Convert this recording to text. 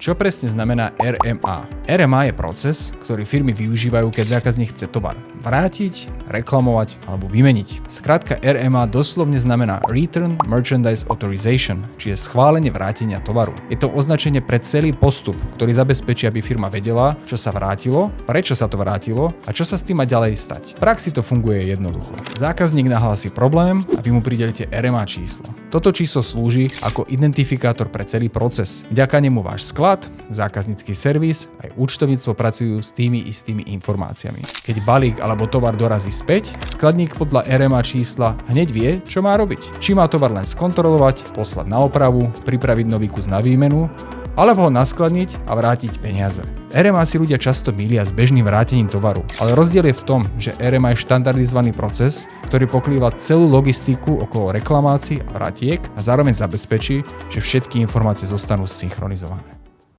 Čo presne znamená RMA? RMA je proces, ktorý firmy využívajú, keď zákazník chce tovar vrátiť, reklamovať alebo vymeniť. Skrátka RMA doslovne znamená Return Merchandise Authorization, čiže schválenie vrátenia tovaru. Je to označenie pre celý postup, ktorý zabezpečí, aby firma vedela, čo sa vrátilo, prečo sa to vrátilo a čo sa s tým má ďalej stať. V praxi to funguje jednoducho. Zákazník nahlási problém a vy mu pridelíte RMA číslo. Toto číslo slúži ako identifikátor pre celý proces. Vďaka nemu váš sklad, zákaznícky servis aj účtovníctvo pracujú s tými istými informáciami. Keď balík alebo tovar dorazí späť, skladník podľa RMA čísla hneď vie, čo má robiť. Či má tovar len skontrolovať, poslať na opravu, pripraviť nový kus na výmenu, alebo ho naskladniť a vrátiť peniaze. RMA si ľudia často mýlia s bežným vrátením tovaru, ale rozdiel je v tom, že RMA je štandardizovaný proces, ktorý pokrýva celú logistiku okolo reklamácií a vratiek a zároveň zabezpečí, že všetky informácie zostanú synchronizované.